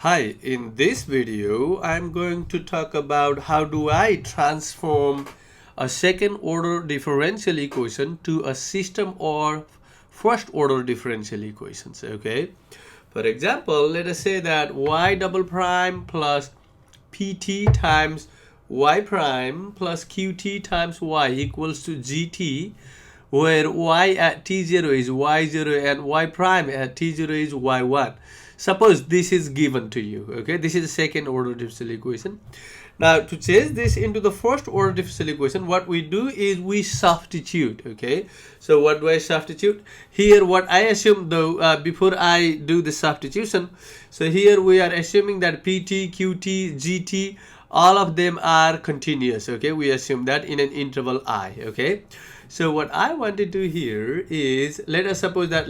Hi, in this video, I'm going to talk about how do I transform a second order differential equation to a system or first order differential equations, okay? For example, let us say that y double prime plus pt times y prime plus qt times y equals to gt, where y at t0 is y0 and y prime at t0 is y1. Suppose this is given to you, okay? This is the second order differential equation. Now, to change this into the first order differential equation, what we do is we substitute, okay? So what do I substitute? Here, what I assume though, before I do the substitution, so here we are assuming that pt, qt, gt, all of them are continuous, okay? We assume that in an interval I, okay? So what I want to do here is, let us suppose that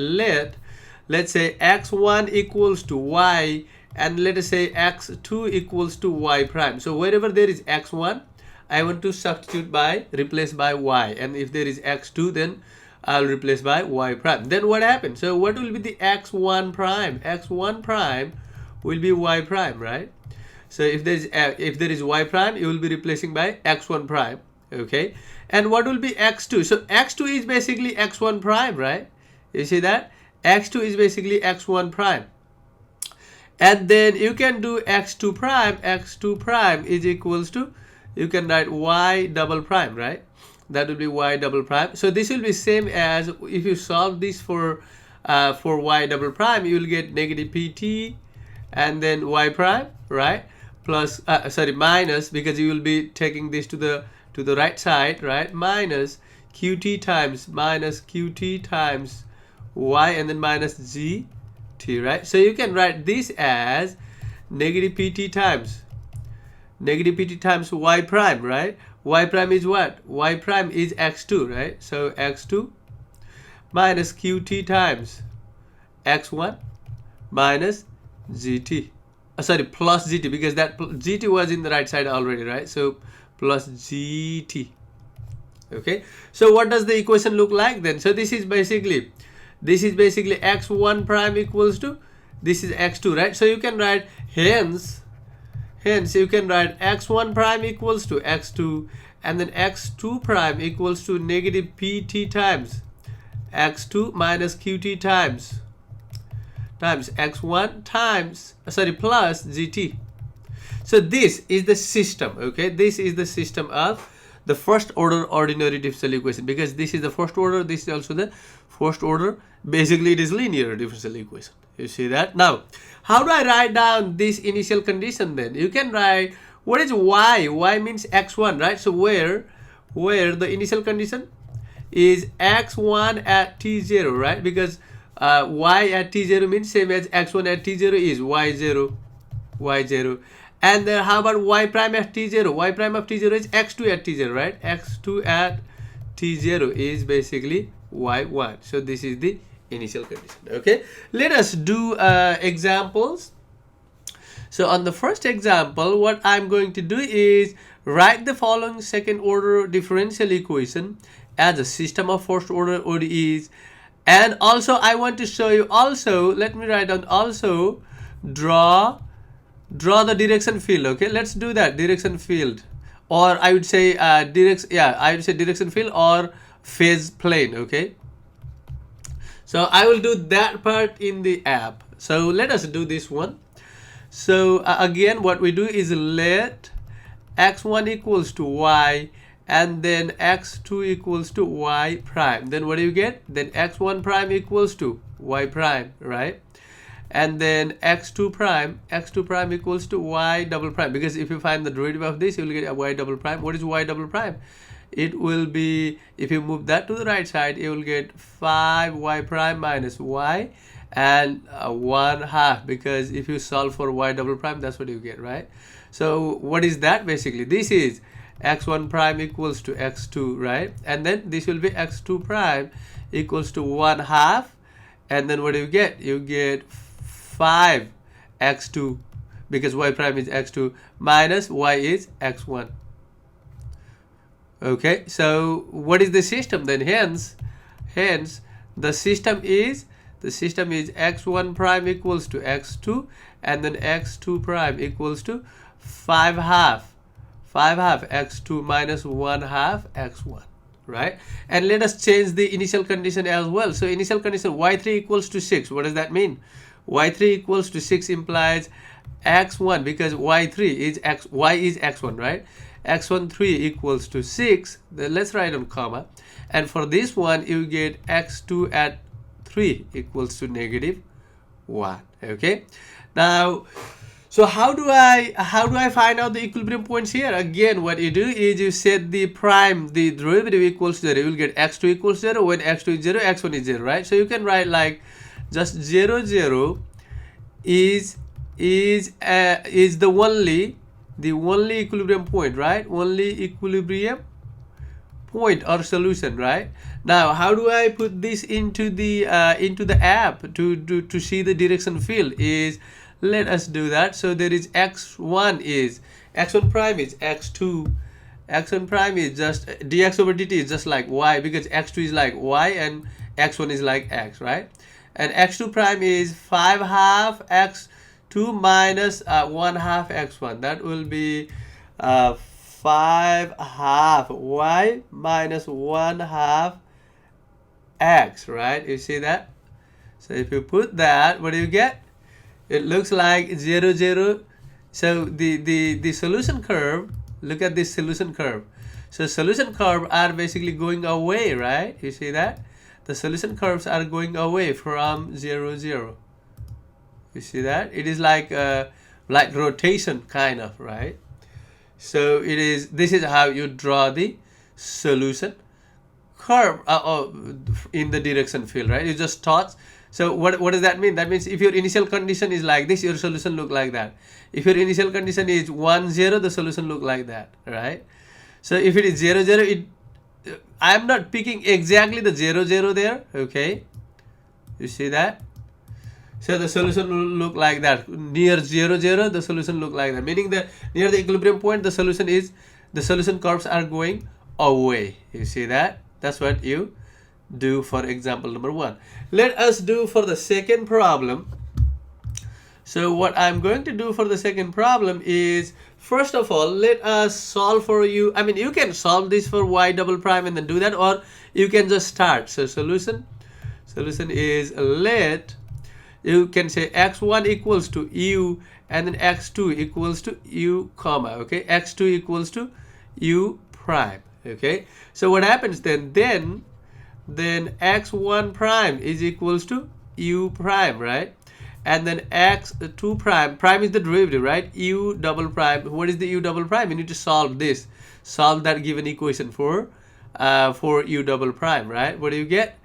let's say x1 equals to y, and let us say x2 equals to y prime. So wherever there is x1, I want to substitute by, replace by y, and if there is x2, then I'll replace by y prime. Then what happens? So what will be the x1 prime? X1 prime will be y prime, right? So if there is y prime, you will be replacing by x1 prime, okay? And what will be x2? So x2 is basically x1 prime, right? You see that? X2 is basically x1 prime. And then you can do x2 prime. X2 prime is equals to, you can write y double prime, right? That will be y double prime. So this will be same as if you solve this for y double prime, you will get negative pt and then y prime, right? Plus, minus, because you will be taking this to the right side, right? Minus qt times y, and then minus gt, right? So you can write this as negative pt times y prime, right? Y prime is what? Y prime is x2, right? So x2 minus qt times x1 minus gt. Plus gt, because that gt was in the right side already, right? So plus gt. Okay, so what does the equation look like then? So this is basically x1 prime equals to, this is x2, right? So you can write hence you can write x1 prime equals to x2, and then x2 prime equals to negative pt times x2 minus qt times x1 times plus gt. So this is the system, okay? This is the system of the first order ordinary differential equation, because this is the first order, this is also the first order. Basically it is linear differential equation. You see that? Now, how do I write down this initial condition then? You can write, what is y? Y means x1, right? So where the initial condition is x1 at t0, right? Because y at t0 means same as x1 at t0 is y0. And then how about y prime at t0? Y prime of t0 is x2 at t0, right? X2 at t0 is basically y1. So this is the initial condition, okay? Let us do examples. So on the first example, what I'm going to do is write the following second order differential equation as a system of first order ODEs. And also I want to show you also, let me write down also, draw the direction field, okay? Let's do that, direction field, or I would say direction field or phase plane, okay? So I will do that part in the app. So let us do this one. So again, what we do is let x1 equals to y, and then x2 equals to y prime. Then what do you get? Then x1 prime equals to y prime, right? And then x2 prime equals to y double prime, because if you find the derivative of this, you will get a y double prime. What is y double prime? It will be, if you move that to the right side, you will get 5y prime minus y and 1/2, because if you solve for y double prime, that's what you get, right? So what is that? Basically this is x1 prime equals to x2, right? And then this will be x2 prime equals to 1/2, and then what do you get? You get 5x2, because y prime is x2 minus y is x1. Okay, so what is the system then? Hence the system is The system is x1 prime equals to x2, and then x2 prime equals to 5 half x2 minus 1 half x1, right? And let us change the initial condition as well. So initial condition y3 equals to 6. What does that mean? y3 equals to 6 implies x1, because y3 is y is x1, right? x1 3 equals to 6. Then let's write on comma, and for this one you get x2 at 3 equals to negative 1. Okay, now so how do I find out the equilibrium points here? Again, what you do is you set the derivative equals to 0. You will get x2 equals 0. When x2 is 0, x1 is 0, right? So you can write like just 0 0 is the only equilibrium point, right? Only equilibrium point or solution, right? Now how do I put this into the app to see the direction field? Is let us do that. So there is x1 prime is x2, x1 prime is just dx over dt is just like y, because x2 is like y and x1 is like x, right? And x2 prime is 5 half x2 minus 1 half x1. That will be 5 half y minus 1 half x, right? You see that? So if you put that, what do you get? It looks like 0 0. So the solution curve, look at this solution curve. So solution curve are basically going away, right? You see that? The solution curves are going away from 0 0. You see that? It is like rotation kind of, right? So this is how you draw the solution curve in the direction field, right? You just touch. So what does that mean? That means if your initial condition is like this, your solution look like that. If your initial condition is 1 0, the solution look like that, right? So if it is 0 0, I am not picking exactly the 0 0 there, okay? You see that? So the solution will look like that. Near 0 0, the solution look like that. Meaning that near the equilibrium point, the solution curves are going away. You see that? That's what you do for example number 1. Let us do for the second problem. So what I'm going to do for the second problem is, first of all, let us solve for you. I mean, you can solve this for y double prime and then do that, or you can just start. So solution is, let, you can say x1 equals to u, and then x2 equals to u comma, okay? x2 equals to u prime, okay? So what happens then x1 prime is equals to u prime, right? And then x2 prime is the derivative, right? U double prime. What is the u double prime? You need to solve that given equation for u double prime, right? What do you get?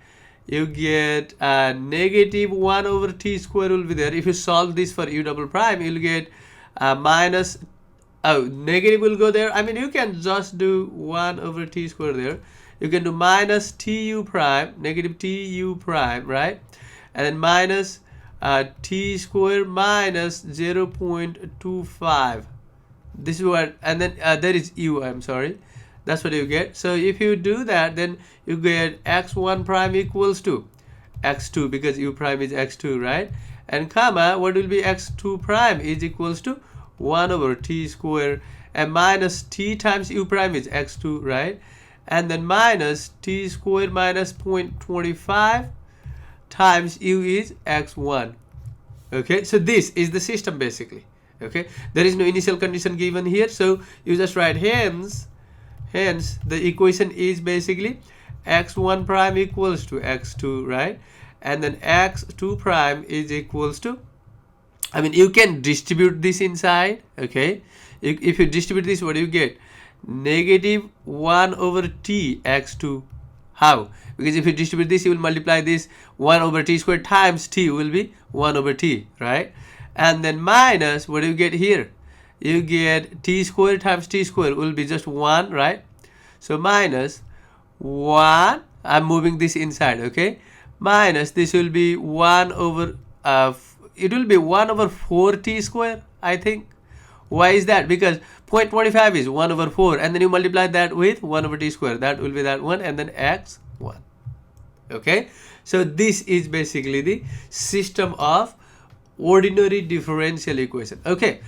You get negative 1 over t square will be there. If you solve this for u double prime, you'll get negative will go there. I mean, you can just do 1 over t square there. You can do minus tu prime, negative tu prime, right? And then minus t square minus 0.25. This is what, and then there is u, I'm sorry. That's what you get. So if you do that, then you get x1 prime equals to x2, because u prime is x2, right? And comma, what will be x2 prime is equals to 1 over t square, and minus t times u prime is x2, right? And then minus t square minus 0.25 times u is x1. Okay, so this is the system basically. Okay, there is no initial condition given here, so you just write hence the equation is basically x1 prime equals to x2, right? And then x2 prime is equals to, I mean, you can distribute this inside, okay? If you distribute this, what do you get? Negative 1 over t x2. How? Because if you distribute this, you will multiply this 1 over t squared times t will be 1 over t, right? And then minus, what do you get here? You get t squared times t squared will be just 1, right? So minus 1, I'm moving this inside, okay? Minus, this will be 1 over, it will be 1 over 4t square, I think. Why is that? Because 0.25 is 1 over 4, and then you multiply that with 1 over t square. That will be that one, and then x1. Okay? So this is basically the system of ordinary differential equation. Okay,